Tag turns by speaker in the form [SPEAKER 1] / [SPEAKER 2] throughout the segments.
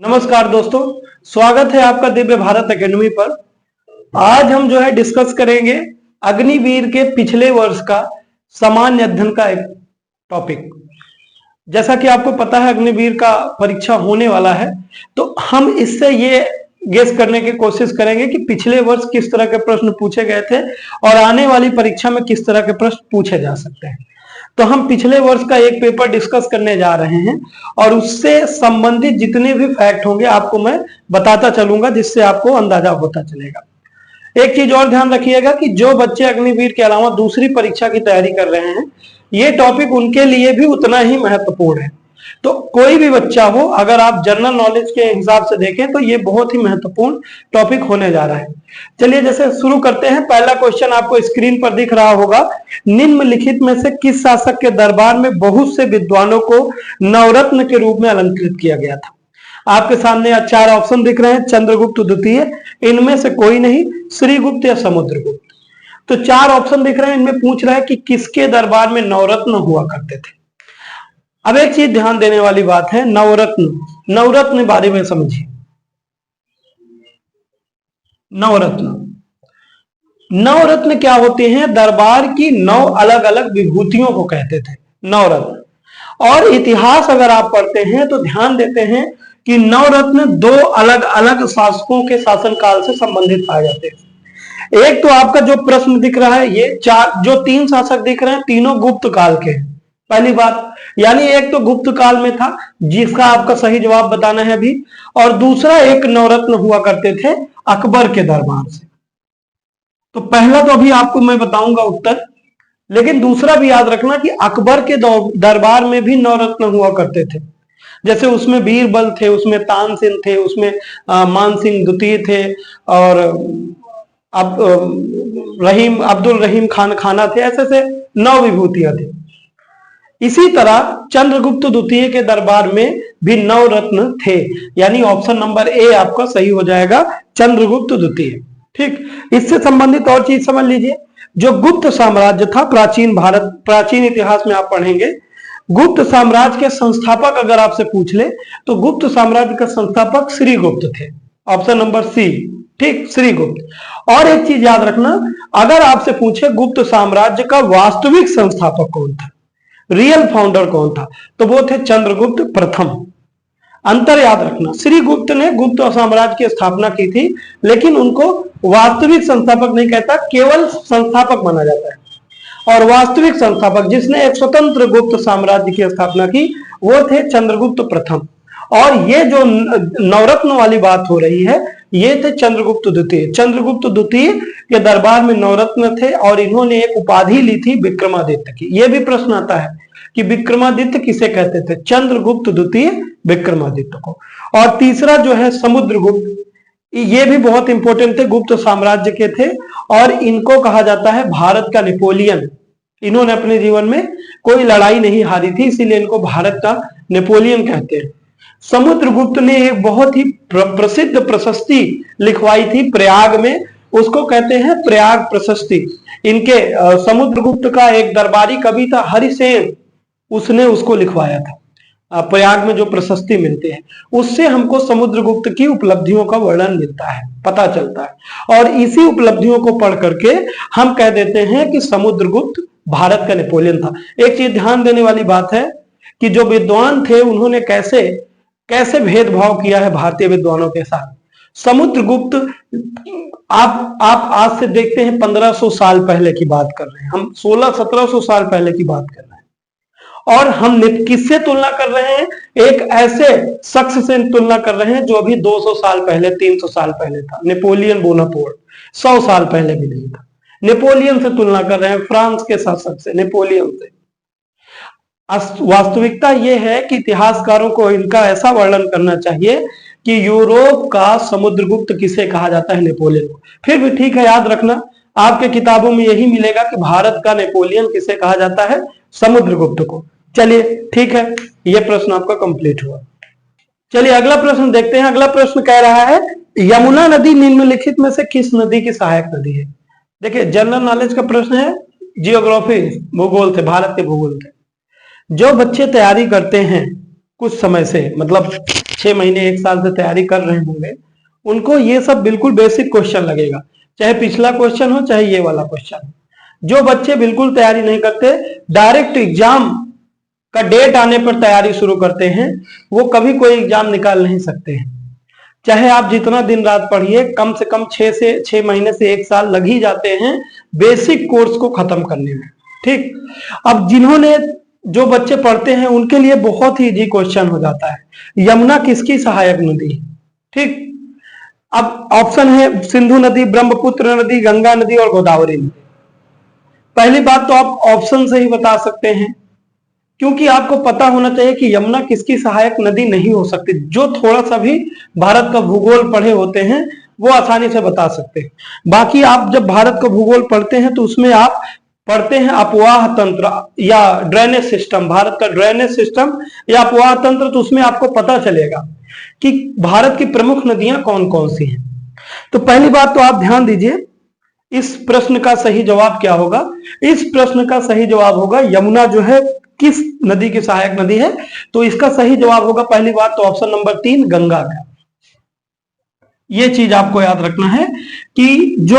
[SPEAKER 1] नमस्कार दोस्तों, स्वागत है आपका दिव्य भारत एकेडमी पर। आज हम जो है डिस्कस करेंगे अग्निवीर के पिछले वर्ष का सामान्य अध्ययन का एक टॉपिक। जैसा कि आपको पता है अग्निवीर का परीक्षा होने वाला है, तो हम इससे ये गेस करने की कोशिश करेंगे कि पिछले वर्ष किस तरह के प्रश्न पूछे गए थे और आने वाली परीक्षा में किस तरह के प्रश्न पूछे जा सकते हैं। तो हम पिछले वर्ष का एक पेपर डिस्कस करने जा रहे हैं और उससे संबंधित जितने भी फैक्ट होंगे आपको मैं बताता चलूंगा, जिससे आपको अंदाजा होता चलेगा। एक चीज और ध्यान रखिएगा कि जो बच्चे अग्निवीर के अलावा दूसरी परीक्षा की तैयारी कर रहे हैं, ये टॉपिक उनके लिए भी उतना ही महत्वपूर्ण है। तो कोई भी बच्चा हो, अगर आप जनरल नॉलेज के हिसाब से देखें तो ये बहुत ही महत्वपूर्ण टॉपिक होने जा रहा है। चलिए जैसे शुरू करते हैं। पहला क्वेश्चन आपको स्क्रीन पर दिख रहा होगा, निम्नलिखित में से किस शासक के दरबार में बहुत से विद्वानों को नवरत्न के रूप में अलंकृत किया गया था। आपके सामने 4 ऑप्शन दिख रहे हैं, चंद्रगुप्त द्वितीय, इनमें से कोई नहीं, श्रीगुप्त या समुद्रगुप्त। तो 4 ऑप्शन दिख रहे हैं, इनमें पूछ रहा है कि किसके दरबार में नवरत्न हुआ करते थे। अब एक चीज ध्यान देने वाली बात है, नवरत्न बारे में समझिए। नवरत्न क्या होते हैं? दरबार की 9 अलग अलग विभूतियों को कहते थे नवरत्न। और इतिहास अगर आप पढ़ते हैं तो ध्यान देते हैं कि नवरत्न 2 अलग अलग शासकों के शासनकाल से संबंधित पाए जाते हैं। एक तो आपका जो प्रश्न दिख रहा है, ये 3 शासक दिख रहे हैं, तीनों गुप्त काल के हैं। पहली बात, यानी एक तो गुप्त काल में था जिसका आपका सही जवाब बताना है अभी, और दूसरा एक नवरत्न हुआ करते थे अकबर के दरबार से। तो पहला तो अभी आपको मैं बताऊंगा उत्तर, लेकिन दूसरा भी याद रखना कि अकबर के दरबार में भी नवरत्न हुआ करते थे। जैसे उसमें बीरबल थे, उसमें तानसेन थे, उसमें मानसिंह द्वितीय थे, और अब्दुल रहीम खाना थे। ऐसे 9 विभूतियां थी। इसी तरह चंद्रगुप्त द्वितीय के दरबार में भी नवरत्न थे, यानी ऑप्शन नंबर ए आपका सही हो जाएगा, चंद्रगुप्त द्वितीय। ठीक, इससे संबंधित और चीज समझ लीजिए। जो गुप्त साम्राज्य था प्राचीन भारत, प्राचीन इतिहास में आप पढ़ेंगे, गुप्त साम्राज्य के संस्थापक अगर आपसे पूछ ले तो गुप्त साम्राज्य का संस्थापक श्रीगुप्त थे, ऑप्शन नंबर सी। ठीक, श्रीगुप्त। और एक चीज याद रखना, अगर आपसे पूछे गुप्त साम्राज्य का वास्तविक संस्थापक कौन था, रियल फाउंडर कौन था, तो वो थे चंद्रगुप्त प्रथम। अंतर याद रखना, श्रीगुप्त ने गुप्त साम्राज्य की स्थापना की थी, लेकिन उनको वास्तविक संस्थापक नहीं कहता, केवल संस्थापक माना जाता है। और वास्तविक संस्थापक जिसने एक स्वतंत्र गुप्त साम्राज्य की स्थापना की, वो थे चंद्रगुप्त प्रथम। और ये जो नवरत्न वाली बात हो रही है, ये थे चंद्रगुप्त द्वितीय। चंद्रगुप्त द्वितीय के दरबार में नवरत्न थे और इन्होंने एक उपाधि ली थी विक्रमादित्य की। ये भी प्रश्न आता है कि विक्रमादित्य किसे कहते थे? चंद्रगुप्त द्वितीय विक्रमादित्य को। और तीसरा जो है समुद्रगुप्त, ये भी बहुत इंपॉर्टेंट थे, गुप्त साम्राज्य के थे, और इनको कहा जाता है भारत का नेपोलियन। इन्होंने अपने जीवन में कोई लड़ाई नहीं हारी थी, इसीलिए इनको भारत का नेपोलियन कहते हैं। समुद्रगुप्त ने एक बहुत ही प्रसिद्ध प्रशस्ति लिखवाई थी प्रयाग में, उसको कहते हैं प्रयाग प्रशस्ति। इनके समुद्रगुप्त का एक दरबारी कवि था हरिसेन, उसने उसको लिखवाया था। प्रयाग में जो प्रशस्ति मिलती है, उससे हमको समुद्रगुप्त की उपलब्धियों का वर्णन मिलता है, पता चलता है। और इसी उपलब्धियों को पढ़ करके हम कह देते हैं कि समुद्रगुप्त भारत का नेपोलियन था। एक चीज ध्यान देने वाली बात है कि जो विद्वान थे उन्होंने कैसे भेदभाव किया है भारतीय विद्वानों के साथ। समुद्रगुप्त, आप आज से देखते हैं 1500 साल पहले की बात कर रहे हैं, हम 1600-1700 साल पहले की बात कर रहे हैं। और हम किससे तुलना कर रहे हैं? एक ऐसे शख्स से तुलना कर रहे हैं जो अभी 200 साल पहले, 300 साल पहले था, नेपोलियन बोनापार्ट। 100 साल पहले भी नहीं था। नेपोलियन से तुलना कर रहे हैं, फ्रांस के शासक से, नेपोलियन से। वास्तविकता यह है कि इतिहासकारों को इनका ऐसा वर्णन करना चाहिए कि यूरोप का समुद्रगुप्त किसे कहा जाता है? नेपोलियन को। फिर भी ठीक है, याद रखना, आपके किताबों में यही मिलेगा कि भारत का नेपोलियन किसे कहा जाता है? समुद्रगुप्त को। चलिए ठीक है, यह प्रश्न आपका कंप्लीट हुआ। चलिए अगला प्रश्न देखते हैं। अगला प्रश्न कह रहा है, यमुना नदी निम्नलिखित में से किस नदी की सहायक नदी है? देखिए जनरल नॉलेज का प्रश्न है, जियोग्राफी, भूगोल थे, भारत के भूगोल थे। जो बच्चे तैयारी करते हैं कुछ समय से, मतलब 6 महीने 1 साल से तैयारी कर रहे होंगे, उनको ये सब बिल्कुल बेसिक क्वेश्चन लगेगा, चाहे पिछला क्वेश्चन हो चाहे ये वाला क्वेश्चन हो। जो बच्चे बिल्कुल तैयारी नहीं करते, डायरेक्ट एग्जाम का डेट आने पर तैयारी शुरू करते हैं, वो कभी कोई एग्जाम निकाल नहीं सकते हैं। चाहे आप जितना दिन रात पढ़िए, कम से कम 6 महीने से 1 साल लग ही जाते हैं बेसिक कोर्स को खत्म करने में। ठीक, अब जिन्होंने जो बच्चे पढ़ते हैं उनके लिए बहुत ही इजी क्वेश्चन हो जाता है। यमुना किसकी सहायक नदी? ठीक, अब ऑप्शन है सिंधु नदी, ब्रह्मपुत्र नदी, गंगा नदी और गोदावरी नदी। पहली बात तो आप ऑप्शन से ही बता सकते हैं, क्योंकि आपको पता होना चाहिए कि यमुना किसकी सहायक नदी नहीं हो सकती। जो थोड़ा सा भी भारत का भूगोल पढ़े होते हैं वो आसानी से बता सकते हैं। बाकी आप जब भारत का भूगोल पढ़ते हैं तो उसमें आप पढ़ते हैं अपवाह तंत्र या ड्रेनेज सिस्टम, भारत का ड्रेनेज सिस्टम या अपवाह तंत्र, तो उसमें आपको पता चलेगा कि भारत की प्रमुख नदियां कौन कौन सी हैं। तो पहली बात तो आप ध्यान दीजिए, इस प्रश्न का सही जवाब क्या होगा? इस प्रश्न का सही जवाब होगा यमुना जो है किस नदी की सहायक नदी है, तो इसका सही जवाब होगा पहली बात तो ऑप्शन नंबर 3 गंगा का। ये चीज आपको याद रखना है कि जो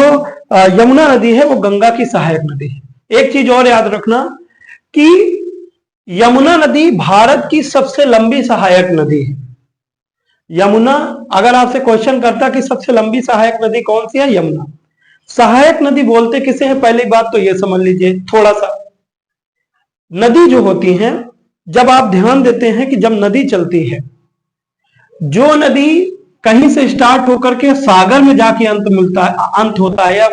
[SPEAKER 1] यमुना नदी है वो गंगा की सहायक नदी है। एक चीज और याद रखना कि यमुना नदी भारत की सबसे लंबी सहायक नदी है। यमुना, अगर आपसे क्वेश्चन करता कि सबसे लंबी सहायक नदी कौन सी है, यमुना। सहायक नदी बोलते किसे हैं, पहली बात तो ये समझ लीजिए थोड़ा सा। नदी जो होती है, जब आप ध्यान देते हैं कि जब नदी चलती है, जो नदी कहीं से स्टार्ट होकर के सागर में जाके अंत होता है, या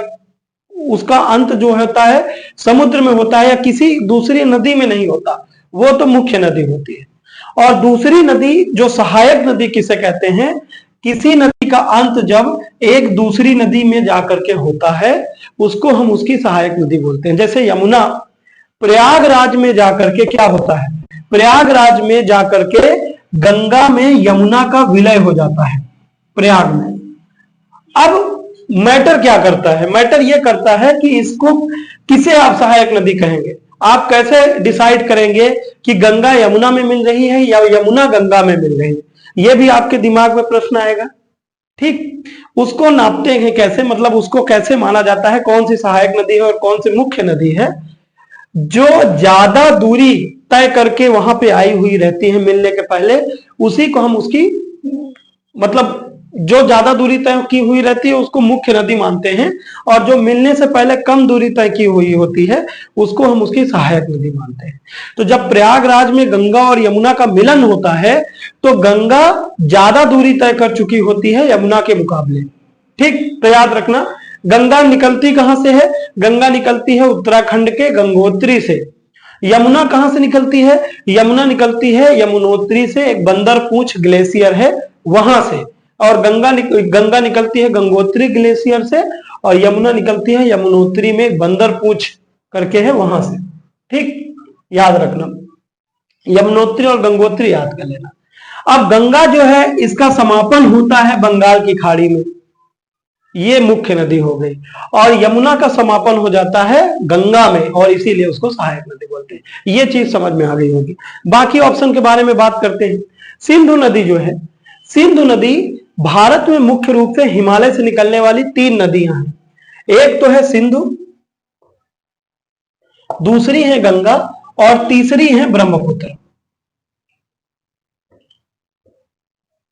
[SPEAKER 1] उसका अंत जो होता है समुद्र में होता है या किसी दूसरी नदी में नहीं होता, वो तो मुख्य नदी होती है। और दूसरी नदी जो सहायक नदी किसे कहते हैं, किसी नदी का अंत जब एक दूसरी नदी में जाकर के होता है उसको हम उसकी सहायक नदी बोलते हैं। जैसे यमुना प्रयागराज में जाकर के क्या होता है, प्रयागराज में जाकर के गंगा में यमुना का विलय हो जाता है प्रयाग में। अब मैटर क्या करता है, मैटर ये करता है कि इसको किसे आप सहायक नदी कहेंगे। आप कैसे डिसाइड करेंगे कि गंगा यमुना में मिल रही है या यमुना गंगा में मिल रही है, ये भी आपके दिमाग में प्रश्न आएगा। ठीक, उसको नापते हैं कैसे, मतलब उसको कैसे माना जाता है, कौन सी सहायक नदी है और कौन सी मुख्य नदी है। जो ज्यादा दूरी तय करके वहां पे आई हुई रहती है मिलने के पहले, उसी को हम उसकी, मतलब जो ज्यादा दूरी तय की हुई रहती है उसको मुख्य नदी मानते हैं, और जो मिलने से पहले कम दूरी तय की हुई होती है उसको हम उसकी सहायक नदी मानते हैं। तो जब प्रयागराज में गंगा और यमुना का मिलन होता है तो गंगा ज्यादा दूरी तय कर चुकी होती है यमुना के मुकाबले। ठीक, तो याद रखना गंगा निकलती कहां से है, गंगा निकलती है उत्तराखंड के गंगोत्री से। यमुना कहां से निकलती है, यमुना निकलती है यमुनोत्री से, एक बंदरपूंछ ग्लेशियर है वहां से। और गंगा निकलती है गंगोत्री ग्लेशियर से, और यमुना निकलती है यमुनोत्री में बंदरपूंछ करके है वहां से। ठीक, याद रखना, यमुनोत्री और गंगोत्री याद कर लेना। अब गंगा जो है इसका समापन होता है बंगाल की खाड़ी में, ये मुख्य नदी हो गई, और यमुना का समापन हो जाता है गंगा में, और इसीलिए उसको सहायक नदी बोलते हैं। ये चीज समझ में आ गई होगी। बाकी ऑप्शन के बारे में बात करते हैं। सिंधु नदी जो है, सिंधु नदी भारत में मुख्य रूप से हिमालय से निकलने वाली 3 नदियां हैं। एक तो है सिंधु, दूसरी है गंगा, और तीसरी है ब्रह्मपुत्र।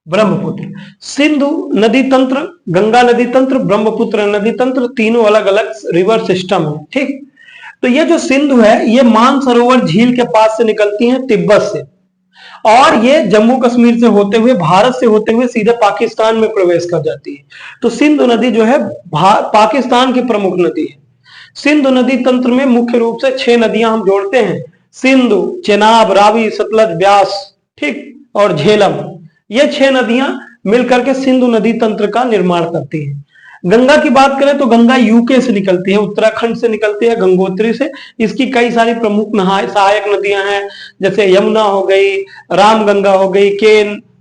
[SPEAKER 1] ब्रह्मपुत्र, सिंधु नदी तंत्र, गंगा नदी तंत्र, ब्रह्मपुत्र नदी तंत्र, तीनों अलग अलग रिवर सिस्टम है। ठीक, तो ये जो सिंधु है ये मानसरोवर झील के पास से निकलती है तिब्बत से, और ये जम्मू कश्मीर से होते हुए, भारत से होते हुए सीधे पाकिस्तान में प्रवेश कर जाती है। तो सिंधु नदी जो है पाकिस्तान की प्रमुख नदी है। सिंधु नदी तंत्र में मुख्य रूप से 6 नदियां हम जोड़ते हैं, सिंधु, चेनाब, रावी, सतलज, ब्यास, ठीक, और झेलम। ये 6 नदियां मिलकर के सिंधु नदी तंत्र का निर्माण करती है। गंगा की बात करें तो गंगा यूके से निकलती है, उत्तराखंड से निकलती है, गंगोत्री से। इसकी कई सारी प्रमुख सहायक नदियां हैं, जैसे यमुना हो गई, रामगंगा हो गई,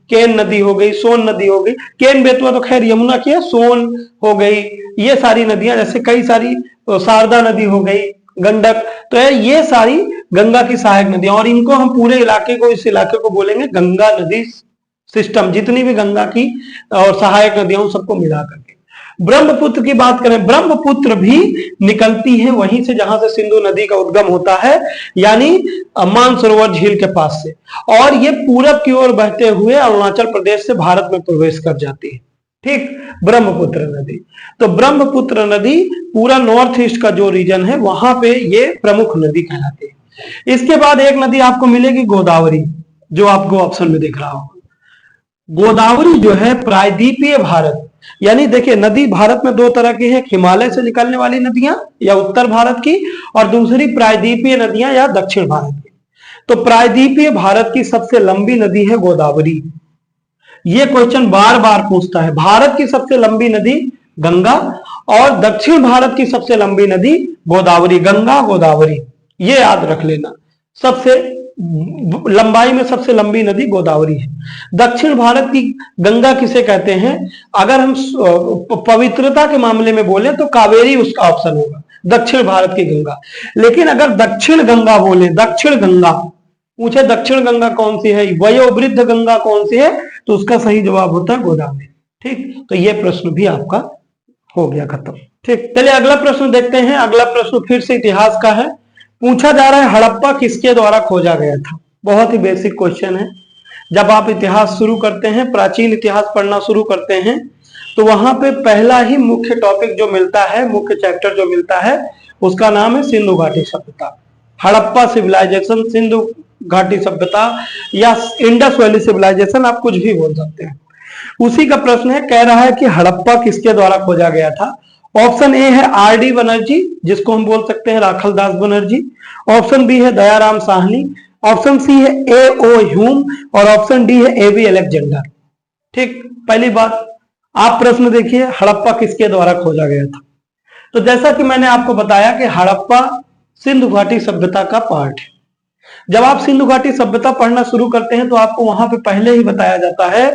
[SPEAKER 1] केन नदी हो गई, सोन नदी हो गई। केन बेतवा तो खैर यमुना की है, सोन हो गई, ये सारी नदियां, जैसे कई सारी शारदा नदी हो गई, गंडक, तो ये सारी गंगा की सहायक नदियां, और इनको हम पूरे इलाके को, इस इलाके को बोलेंगे गंगा नदी सिस्टम, जितनी भी गंगा की और सहायक नदियां सबको मिला करके। ब्रह्मपुत्र की बात करें, ब्रह्मपुत्र भी निकलती है वहीं से जहां से सिंधु नदी का उद्गम होता है, यानी मानसरोवर झील के पास से, और ये पूरब की ओर बहते हुए अरुणाचल प्रदेश से भारत में प्रवेश कर जाती है। ठीक, ब्रह्मपुत्र नदी। तो ब्रह्मपुत्र नदी पूरा नॉर्थ ईस्ट का जो रीजन है वहां पे ये प्रमुख नदी कहलाती है। इसके बाद एक नदी आपको मिलेगी गोदावरी, जो आपको ऑप्शन में दिख रहा होगा। गोदावरी जो है प्रायद्वीपीय भारत, यानी देखिए नदी भारत में दो तरह की है, हिमालय से निकलने वाली नदियां या उत्तर भारत की, और दूसरी प्रायद्वीपीय नदियां या दक्षिण भारत की। तो प्रायद्वीपीय भारत की सबसे लंबी नदी है गोदावरी। ये क्वेश्चन बार बार पूछता है। भारत की सबसे लंबी नदी गंगा और दक्षिण भारत की सबसे लंबी नदी गोदावरी, गंगा गोदावरी, ये याद रख लेना। सबसे लंबाई में सबसे लंबी नदी गोदावरी है। दक्षिण भारत की गंगा किसे कहते हैं? अगर हम पवित्रता के मामले में बोले तो कावेरी उसका ऑप्शन होगा, दक्षिण भारत की गंगा। लेकिन अगर दक्षिण गंगा बोले, दक्षिण गंगा पूछे दक्षिण गंगा कौन सी है, वयोवृद्ध गंगा कौन सी है, तो उसका सही जवाब होता है गोदावरी। ठीक, तो ये प्रश्न भी आपका हो गया खत्म। ठीक, चलिए अगला प्रश्न देखते हैं। अगला प्रश्न फिर से इतिहास का है। पूछा जा रहा है हड़प्पा किसके द्वारा खोजा गया था। बहुत ही बेसिक क्वेश्चन है। जब आप इतिहास शुरू करते हैं, प्राचीन इतिहास पढ़ना शुरू करते हैं, तो वहां पे पहला ही मुख्य टॉपिक जो मिलता है, मुख्य चैप्टर जो मिलता है, उसका नाम है सिंधु घाटी सभ्यता। हड़प्पा सिविलाइजेशन, सिंधु घाटी सभ्यता या इंडस वैली सिविलाइजेशन, आप कुछ भी बोल सकते हैं। उसी का प्रश्न है, कह रहा है कि हड़प्पा किसके द्वारा खोजा गया था। ऑप्शन ए है आर.डी. बनर्जी, जिसको हम बोल सकते हैं राखल दास बनर्जी। ऑप्शन बी है दयाराम साहनी। ऑप्शन सी है ए.ओ. ह्यूम और ऑप्शन डी है ए.वी. अलेक्जेंडर। ठीक, पहली बात आप प्रश्न देखिए, हड़प्पा किसके द्वारा खोजा गया था। तो जैसा कि मैंने आपको बताया कि हड़प्पा सिंधु घाटी सभ्यता का पार्ट है। जब आप सिंधु घाटी सभ्यता पढ़ना शुरू करते हैं तो आपको वहां पे पहले ही बताया जाता है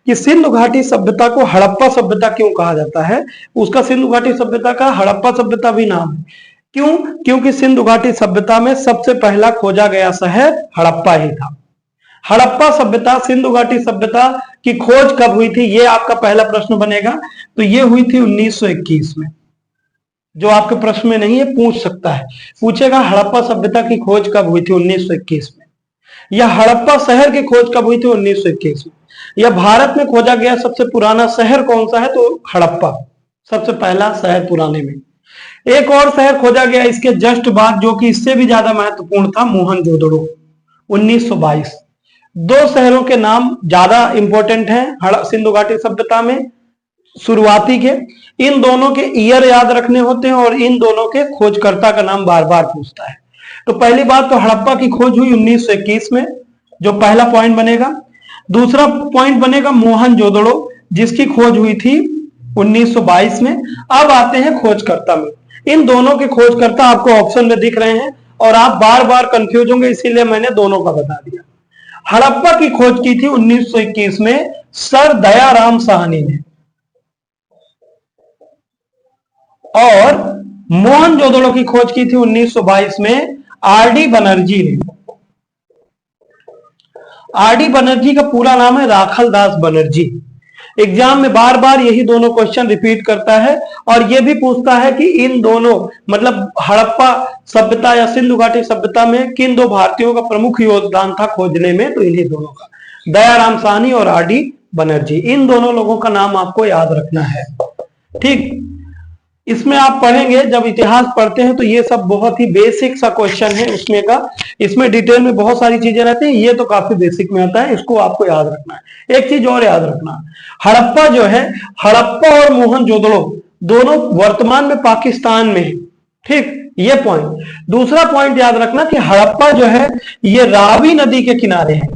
[SPEAKER 1] कि सिंधु घाटी सभ्यता को हड़प्पा सभ्यता क्यों कहा जाता है। उसका सिंधु घाटी सभ्यता का हड़प्पा सभ्यता भी नाम है। क्यों? क्योंकि सिंधु घाटी सभ्यता में सबसे पहला खोजा गया शहर हड़प्पा ही था। हड़प्पा सभ्यता, सिंधु घाटी सभ्यता की खोज कब हुई थी, ये आपका पहला प्रश्न बनेगा। तो ये हुई थी 1921 में। जो आपके प्रश्न में नहीं है पूछ सकता है, पूछेगा हड़प्पा सभ्यता की खोज कब हुई थी 1921 में, या हड़प्पा शहर की खोज कब हुई थी 1921 में, या भारत में खोजा गया सबसे पुराना शहर कौन सा है, तो हड़प्पा सबसे पहला शहर पुराने में। एक और शहर खोजा गया इसके जस्ट बाद, जो कि इससे भी ज्यादा महत्वपूर्ण था, मोहनजोदड़ो 1922। दो शहरों के नाम ज्यादा इंपॉर्टेंट हैं सिंधु घाटी सभ्यता में शुरुआती के। इन दोनों के ईयर याद रखने होते हैं और इन दोनों के खोजकर्ता का नाम बार बार पूछता है। तो पहली बात तो हड़प्पा की खोज हुई 1921 में, जो पहला पॉइंट बनेगा। दूसरा पॉइंट बनेगा मोहनजोदड़ो, जिसकी खोज हुई थी 1922 में। अब आते हैं खोजकर्ता में। इन दोनों के खोजकर्ता आपको ऑप्शन में दिख रहे हैं और आप बार बार कंफ्यूज होंगे, इसीलिए मैंने दोनों का बता दिया। हड़प्पा की खोज की थी 1921 में सर दयाराम साहनी ने, और मोहनजोदड़ो की खोज की थी 1922 में आर.डी. बनर्जी ने। आर.डी. बनर्जी का पूरा नाम है राखल दास बनर्जी। एग्जाम में बार बार यही दोनों क्वेश्चन रिपीट करता है और यह भी पूछता है कि इन दोनों, मतलब हड़प्पा सभ्यता या सिंधु घाटी सभ्यता में किन दो भारतीयों का प्रमुख योगदान था खोजने में, तो इन्हीं दोनों का, दयाराम साहनी और आर.डी. बनर्जी। इन दोनों लोगों का नाम आपको याद रखना है। ठीक, इसमें आप पढ़ेंगे, जब इतिहास पढ़ते हैं तो ये सब बहुत ही बेसिक सा क्वेश्चन है उसमें का। इसमें डिटेल में बहुत सारी चीजें रहती हैं, ये तो काफी बेसिक में आता है, इसको आपको याद रखना है। एक चीज और याद रखना, हड़प्पा जो है, हड़प्पा और मोहनजोदड़ो दोनों वर्तमान में पाकिस्तान में है। ठीक, ये पॉइंट। दूसरा पॉइंट याद रखना कि हड़प्पा जो है ये रावी नदी के किनारे है,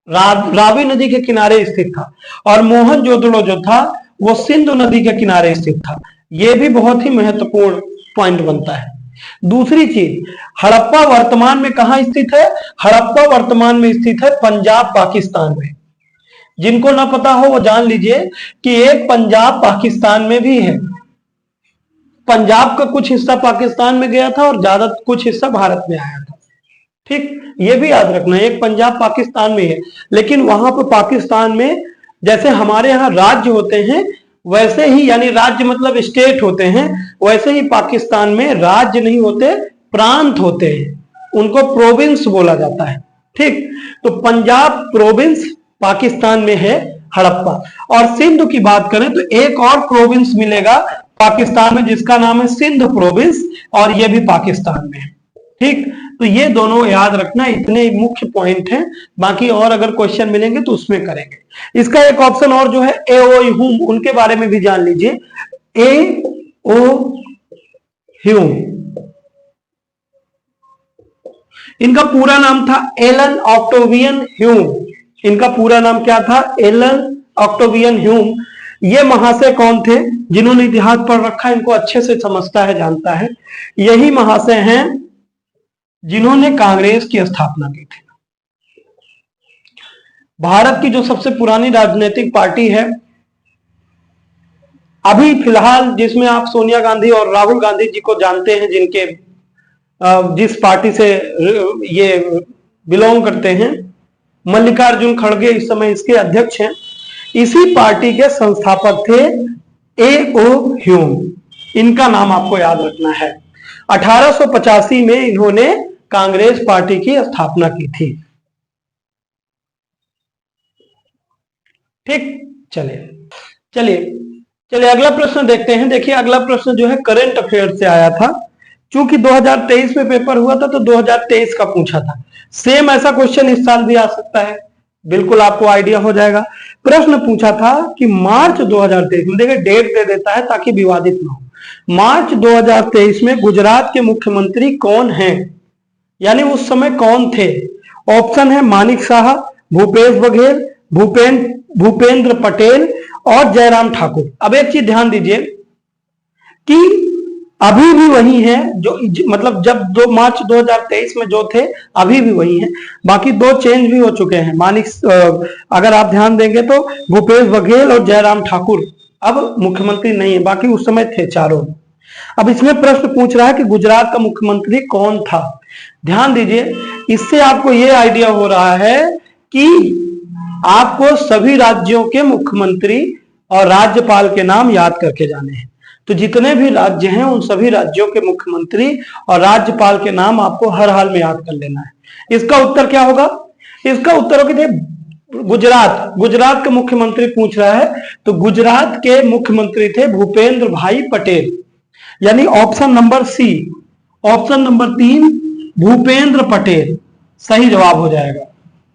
[SPEAKER 1] रावी नदी के किनारे स्थित था, और मोहनजोदड़ो जो था वो सिंधु नदी के किनारे स्थित था। यह भी बहुत ही महत्वपूर्ण पॉइंट बनता है। दूसरी चीज, हड़प्पा वर्तमान में कहां स्थित है? हड़प्पा वर्तमान में स्थित है पंजाब पाकिस्तान में। जिनको ना पता हो वो जान लीजिए कि एक पंजाब पाकिस्तान में भी है। पंजाब का कुछ हिस्सा पाकिस्तान में गया था और ज्यादा कुछ हिस्सा भारत में आया था। ठीक, ये भी याद रखना है। एक पंजाब पाकिस्तान में है, लेकिन वहां पर पाकिस्तान में जैसे हमारे यहाँ राज्य होते हैं वैसे ही, यानी राज्य मतलब स्टेट होते हैं, वैसे ही पाकिस्तान में राज्य नहीं होते, प्रांत होते हैं, उनको प्रोविंस बोला जाता है। ठीक, तो पंजाब प्रोविंस पाकिस्तान में है, हड़प्पा। और सिंध की बात करें तो एक और प्रोविंस मिलेगा पाकिस्तान में जिसका नाम है सिंध प्रोविंस, और ये भी पाकिस्तान में है। ठीक, तो ये दोनों याद रखना, इतने मुख्य पॉइंट हैं। बाकी और अगर क्वेश्चन मिलेंगे तो उसमें करेंगे। इसका एक ऑप्शन और जो है ए ओ ह्यूम, उनके बारे में भी जान लीजिए। ए ओ ह्यूम, इनका पूरा नाम था एलन ऑक्टेवियन ह्यूम। इनका पूरा नाम क्या था? Allan Octavian Hume. ये महाशय कौन थे? जिन्होंने इतिहास पढ़ रखा, इनको अच्छे से समझता है, जानता है। यही महाशय हैं जिन्होंने कांग्रेस की स्थापना की थी। भारत की जो सबसे पुरानी राजनीतिक पार्टी है अभी फिलहाल, जिसमें आप सोनिया गांधी और राहुल गांधी जी को जानते हैं, जिनके जिस पार्टी से ये बिलोंग करते हैं, मल्लिकार्जुन खड़गे इस समय इसके अध्यक्ष हैं। इसी पार्टी के संस्थापक थे ए ओ ह्यूम। इनका नाम आपको याद रखना है। 1885 में इन्होंने कांग्रेस पार्टी की स्थापना की थी। ठीक, चलिए अगला प्रश्न देखते हैं। देखिए अगला प्रश्न जो है करंट अफेयर से आया था। चूंकि 2023 में पेपर हुआ था तो 2023 का पूछा था। सेम ऐसा क्वेश्चन इस साल भी आ सकता है, बिल्कुल आपको आइडिया हो जाएगा। प्रश्न पूछा था कि मार्च 2023 में, देखिए डेट दे देता है ताकि विवादित ना हो। मार्च 2023 में गुजरात के मुख्यमंत्री कौन हैं, यानी उस समय कौन थे? ऑप्शन है मानिक शाह, भूपेश बघेल, भूपेंद्र पटेल और जयराम ठाकुर। अब एक चीज ध्यान दीजिए कि अभी भी वही है जो, मतलब जब 2 मार्च 2023 में जो थे अभी भी वही हैं। बाकी 2 चेंज भी हो चुके हैं। अगर आप ध्यान देंगे तो भूपेश बघेल और जयराम ठाकुर अब मुख्यमंत्री नहीं है, बाकी उस समय थे चारों। अब इसमें प्रश्न पूछ रहा है कि गुजरात का मुख्यमंत्री कौन था। ध्यान दीजिए, इससे आपको यह आइडिया हो रहा है कि आपको सभी राज्यों के मुख्यमंत्री और राज्यपाल के नाम याद करके जाने हैं। तो जितने भी राज्य हैं उन सभी राज्यों के मुख्यमंत्री और राज्यपाल के नाम आपको हर हाल में याद कर लेना है। इसका उत्तर क्या होगा? इसका उत्तर होगा गुजरात के मुख्यमंत्री पूछ रहा है, तो गुजरात के मुख्यमंत्री थे भूपेंद्र भाई पटेल, यानी option number C, option number 3 Bhupendra Patel सही जवाब हो जाएगा।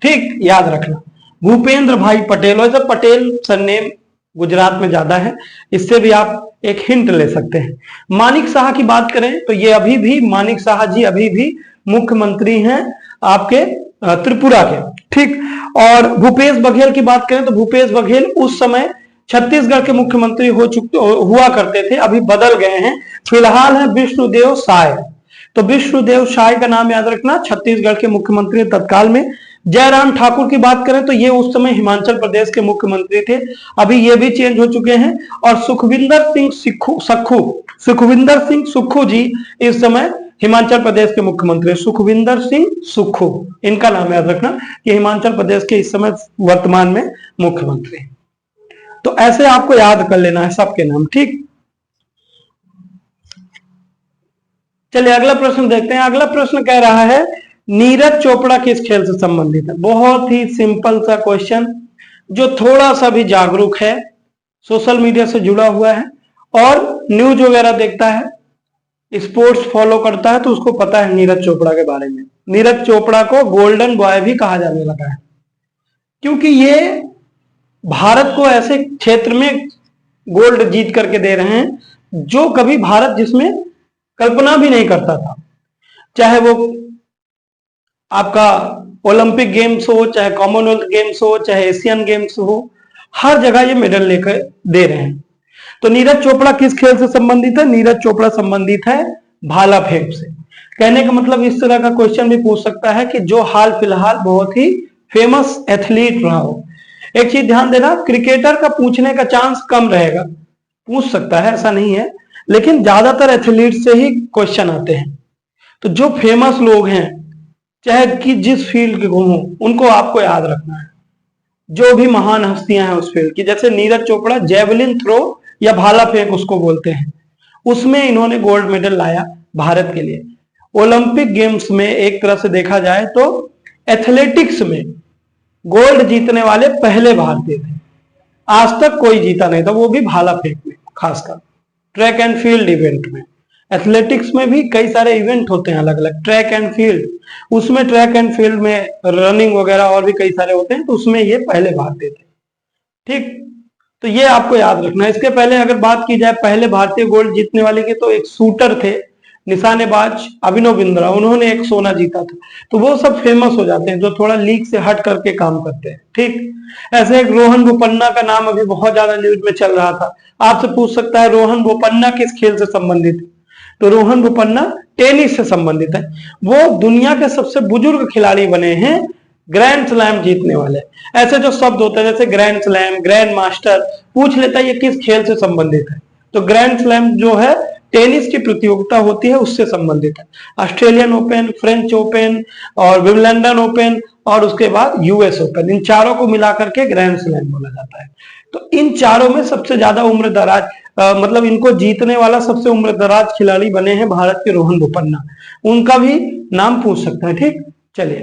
[SPEAKER 1] ठीक, याद रखना भूपेंद्र भाई पटेल। वैसे पटेल सरनेम गुजरात में ज्यादा है, इससे भी आप एक हिंट ले सकते हैं। मानिक शाह की बात करें तो ये अभी भी, मानिक शाह जी अभी भी मुख्यमंत्री हैं आपके त्रिपुरा के। ठीक, और भूपेश बघेल की बात करें तो भूपेश बघेल उस समय छत्तीसगढ़ के मुख्यमंत्री हुआ करते थे, अभी बदल गए हैं। फिलहाल है विष्णुदेव साय। तो विष्णुदेव साय का नाम याद रखना, छत्तीसगढ़ के मुख्यमंत्री तत्काल में। जयराम ठाकुर की बात करें तो ये उस समय हिमाचल प्रदेश के मुख्यमंत्री थे, अभी ये भी चेंज हो चुके हैं। और सुखविंदर सिंह सुक्खू जी इस समय हिमाचल प्रदेश के मुख्यमंत्री। सुखविंदर सिंह सुक्खू, इनका नाम याद रखना कि हिमाचल प्रदेश के इस समय वर्तमान में मुख्यमंत्री। तो ऐसे आपको याद कर लेना है सबके नाम। ठीक, चलिए अगला प्रश्न देखते हैं। अगला प्रश्न कह रहा है नीरज चोपड़ा किस खेल से संबंधित है? बहुत ही सिंपल सा क्वेश्चन, जो थोड़ा सा भी जागरूक है, सोशल मीडिया से जुड़ा हुआ है और न्यूज वगैरह देखता है, स्पोर्ट्स फॉलो करता है, तो उसको पता है नीरज चोपड़ा के बारे में। नीरज चोपड़ा को गोल्डन बॉय भी कहा जाने लगा है, क्योंकि ये भारत को ऐसे क्षेत्र में गोल्ड जीत करके दे रहे हैं जो कभी भारत जिसमें कल्पना भी नहीं करता था। चाहे वो आपका ओलंपिक गेम्स हो, चाहे कॉमनवेल्थ गेम्स हो, चाहे एशियन गेम्स हो, हर जगह ये मेडल लेकर दे रहे हैं। तो नीरज चोपड़ा किस खेल से संबंधित है? नीरज चोपड़ा संबंधित है भाला फेंक से। कहने का मतलब इस तरह का क्वेश्चन भी पूछ सकता है कि जो हाल फिलहाल बहुत ही फेमस एथलीट रहा हो। एक चीज ध्यान देना, क्रिकेटर का पूछने का चांस कम रहेगा, पूछ सकता है ऐसा नहीं है, लेकिन ज्यादातर एथलीट से ही क्वेश्चन आते हैं। तो जो फेमस लोग हैं, चाहे कि जिस फील्ड के हो उनको आपको याद रखना है, जो भी महान हस्तियां हैं उस फील्ड की। जैसे नीरज चोपड़ा जेवलिन थ्रो या भाला फेंक उसको बोलते हैं, उसमें इन्होंने गोल्ड मेडल लाया भारत के लिए। ओलंपिक गेम्स में एक तरह से देखा जाए तो एथलेटिक्स में गोल्ड जीतने वाले पहले भारतीय थे, आज तक कोई जीता नहीं था, वो भी भाला फेंक में, खासकर ट्रैक एंड फील्ड इवेंट में। एथलेटिक्स में भी कई सारे इवेंट होते हैं अलग अलग, ट्रैक एंड फील्ड, उसमें ट्रैक एंड फील्ड में रनिंग वगैरह और भी कई सारे होते हैं, तो उसमें ये पहले भारतीय थे। ठीक, तो ये आपको याद रखना है। इसके पहले अगर बात की जाए पहले भारतीय गोल्ड जीतने वाले की, तो एक शूटर थे निशानेबाज अभिनव बिंद्रा, उन्होंने एक सोना जीता था। तो वो सब फेमस हो जाते हैं जो थोड़ा लीग से हट करके काम करते हैं। ठीक, ऐसे एक रोहन बोपन्ना का नाम अभी बहुत ज्यादा न्यूज में चल रहा था, आपसे पूछ सकता है रोहन बोपन्ना किस खेल से संबंधित है, तो रोहन बोपन्ना टेनिस से संबंधित है। वो दुनिया के सबसे बुजुर्ग खिलाड़ी बने हैं, ग्रैंड स्लैम जीतने वाले। ऐसे जो शब्द होते हैं जैसे ग्रैंड स्लैम, ग्रैंड मास्टर, पूछ लेता है ये किस खेल से संबंधित है, तो ग्रैंड स्लैम जो है टेनिस की प्रतियोगिता होती है उससे संबंधित है। ऑस्ट्रेलियन ओपन, फ्रेंच ओपन और विंबलडन ओपन और उसके बाद यूएस ओपन, इन चारों को मिलाकर के ग्रैंड स्लैम बोला जाता है। तो इन चारों में सबसे ज्यादा उम्र दराज मतलब इनको जीतने वाला सबसे उम्र दराज खिलाड़ी बने हैं भारत के रोहन बोपन्ना, उनका भी नाम पूछ सकते हैं। ठीक, चलिए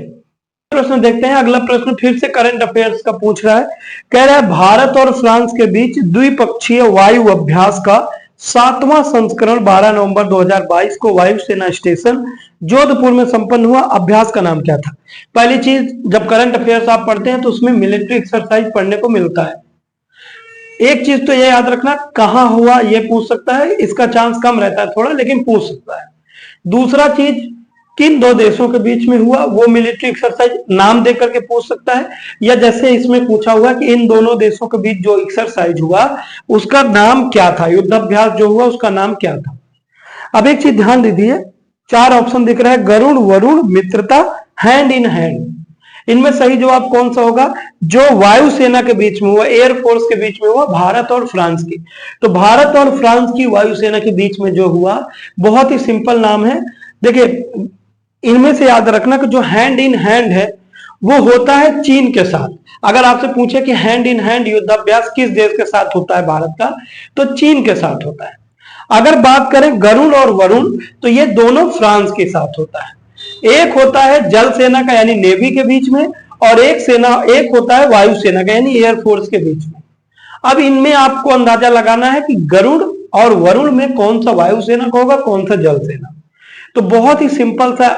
[SPEAKER 1] प्रश्न देखते हैं। अगला प्रश्न फिर से करंट अफेयर्स का पूछ रहा है, कह रहा है भारत और फ्रांस के बीच द्विपक्षीय वायु अभ्यास का 7वां संस्करण 12 नवंबर 2022 को वायुसेना स्टेशन जोधपुर में संपन्न हुआ। अभ्यास का नाम क्या था? पहली चीज, जब करंट अफेयर्स आप पढ़ते हैं तो उसमें मिलिट्री एक्सरसाइज पढ़ने को मिलता है। एक चीज तो ये याद रखना, कहां हुआ ये पूछ सकता है, इसका चांस कम रहता है थोड़ा, लेकिन पूछ सकता है। दूसरा चीज, किन दो देशों के बीच में हुआ, वो मिलिट्री एक्सरसाइज नाम देकर के पूछ सकता है, या जैसे इसमें पूछा हुआ कि इन दोनों देशों के बीच जो एक्सरसाइज हुआ उसका नाम क्या था, युद्धाभ्यास जो हुआ उसका नाम क्या था। अब एक चीज ध्यान दीजिए, 4 ऑप्शन दिख रहा है, गरुड़, वरुण, मित्रता, हैंड इन हैंड। इनमें सही जवाब कौन सा होगा? जो वायुसेना के बीच में हुआ, एयरफोर्स के बीच में हुआ, भारत और फ्रांस की। तो भारत और फ्रांस की वायुसेना के बीच में जो हुआ, बहुत ही सिंपल नाम है। देखिए, इनमें से याद रखना कि जो हैंड इन हैंड है वो होता है चीन के साथ। अगर आपसे पूछे कि हैंड इन हैंड युद्धाभ्यास किस देश के साथ होता है भारत का, तो चीन के साथ होता है। अगर बात करें गरुड़ और वरुण, तो ये दोनों फ्रांस के साथ होता है। एक होता है जल सेना का यानी नेवी के बीच में, और एक होता है वायुसेना का यानी एयरफोर्स के बीच में। अब इनमें आपको अंदाजा लगाना है कि गरुड़ और वरुण में कौन सा वायुसेना का होगा, कौन सा जल सेना। तो बहुत ही सिंपल सा,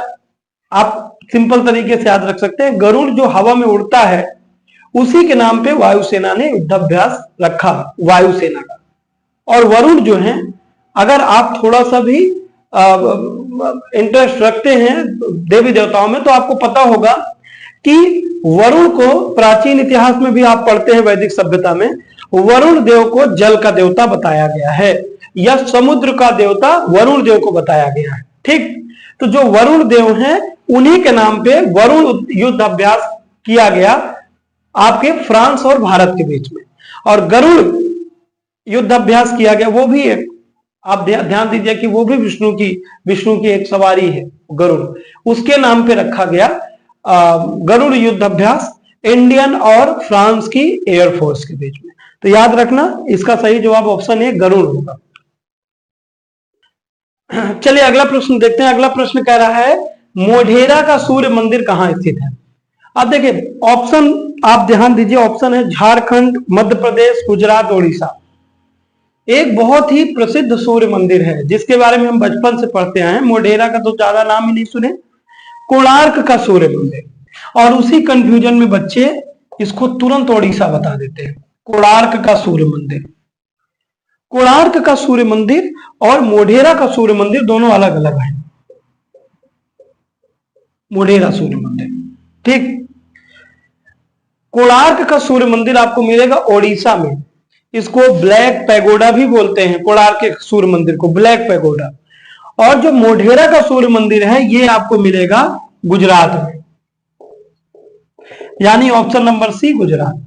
[SPEAKER 1] आप सिंपल तरीके से याद रख सकते हैं, गरुड़ जो हवा में उड़ता है उसी के नाम पे वायुसेना ने युद्धाभ्यास रखा, वायुसेना का। और वरुण जो है, अगर आप थोड़ा सा भी इंटरेस्ट रखते हैं देवी देवताओं में, तो आपको पता होगा कि वरुण को प्राचीन इतिहास में भी आप पढ़ते हैं, वैदिक सभ्यता में वरुण देव को जल का देवता बताया गया है, या समुद्र का देवता वरुण देव को बताया गया है। ठीक, तो जो वरुण देव हैं उन्हीं के नाम पे वरुण युद्ध अभ्यास किया गया आपके फ्रांस और भारत के बीच में। और गरुड़ युद्ध अभ्यास किया गया, वो भी एक, आप ध्यान दीजिए कि वो भी विष्णु की एक सवारी है गरुड़, उसके नाम पे रखा गया गरुड़ युद्ध अभ्यास इंडियन और फ्रांस की एयरफोर्स के बीच में। तो याद रखना, इसका सही जवाब ऑप्शन ए गरुड़ होगा। चलिए अगला प्रश्न देखते हैं। अगला प्रश्न कह रहा है मोढेरा का सूर्य मंदिर कहां स्थित है? अब देखिए ऑप्शन आप ध्यान दीजिए, ऑप्शन है झारखंड, मध्य प्रदेश, गुजरात, उड़ीसा। एक बहुत ही प्रसिद्ध सूर्य मंदिर है जिसके बारे में हम बचपन से पढ़ते आए हैं, मोढेरा का तो ज्यादा नाम ही नहीं सुने, कोणार्क का सूर्य मंदिर। और उसी कंफ्यूजन में बच्चे इसको तुरंत उड़ीसा बता देते हैं। कोणार्क का सूर्य मंदिर, कोणार्क का सूर्य मंदिर और मोढेरा का सूर्य मंदिर दोनों अलग अलग हैं। मोढेरा सूर्य मंदिर, ठीक। कोणार्क का सूर्य मंदिर आपको मिलेगा ओडिशा में, इसको ब्लैक पैगोडा भी बोलते हैं, कोणार्क के सूर्य मंदिर को ब्लैक पैगोडा। और जो मोढेरा का सूर्य मंदिर है ये आपको मिलेगा गुजरात में, यानी ऑप्शन नंबर सी गुजरात।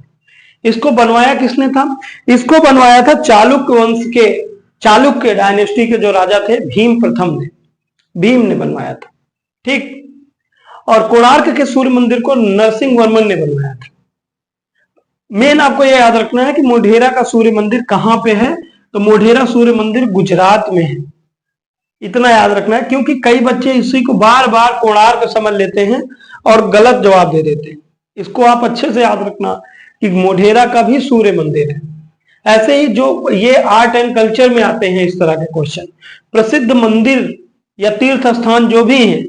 [SPEAKER 1] इसको बनवाया किसने था? इसको बनवाया था चालुक्य वंश के, चालुक्य डायनेस्टी के जो राजा थे भीम प्रथम ने, भीम ने बनवाया था, ठीक। और कोणार्क के सूर्य मंदिर को नरसिंह वर्मन ने बनवाया था। मेन आपको यह याद रखना है कि मोढेरा का सूर्य मंदिर कहां पे है, तो मोढेरा सूर्य मंदिर गुजरात में है। इतना याद रखना है, क्योंकि कई बच्चे इसी को बार बार कोणार्क समझ लेते हैं और गलत जवाब दे देते हैं। इसको आप अच्छे से याद रखना कि मोढेरा का भी सूर्य मंदिर है। ऐसे ही जो ये आर्ट एंड कल्चर में आते हैं इस तरह के क्वेश्चन, प्रसिद्ध मंदिर या तीर्थ स्थान जो भी हैं,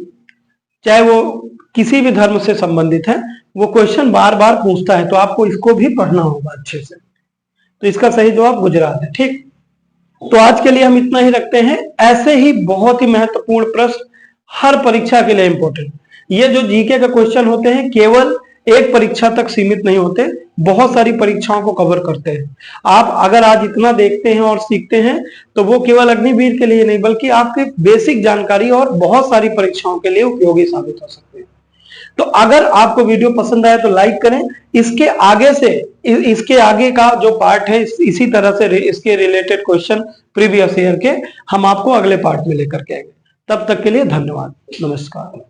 [SPEAKER 1] चाहे वो किसी भी धर्म से संबंधित है, वो क्वेश्चन बार बार पूछता है, तो आपको इसको भी पढ़ना होगा अच्छे से। तो इसका सही जवाब गुजरात है। ठीक, तो आज के लिए हम इतना ही रखते हैं। ऐसे ही बहुत ही महत्वपूर्ण प्रश्न हर परीक्षा के लिए इंपॉर्टेंट, ये जो जीके का क्वेश्चन होते हैं केवल एक परीक्षा तक सीमित नहीं होते, बहुत सारी परीक्षाओं को कवर करते हैं। आप अगर आज इतना देखते हैं और सीखते हैं तो वो केवल अग्निवीर के लिए नहीं बल्कि आपकी बेसिक जानकारी और बहुत सारी परीक्षाओं के लिए उपयोगी साबित हो सकते हैं। तो अगर आपको वीडियो पसंद आया तो लाइक करें। इसके आगे का जो पार्ट है इसी तरह से इसके रिलेटेड क्वेश्चन प्रीवियस ईयर के हम आपको अगले पार्ट में लेकर के आएंगे। तब तक के लिए धन्यवाद, नमस्कार।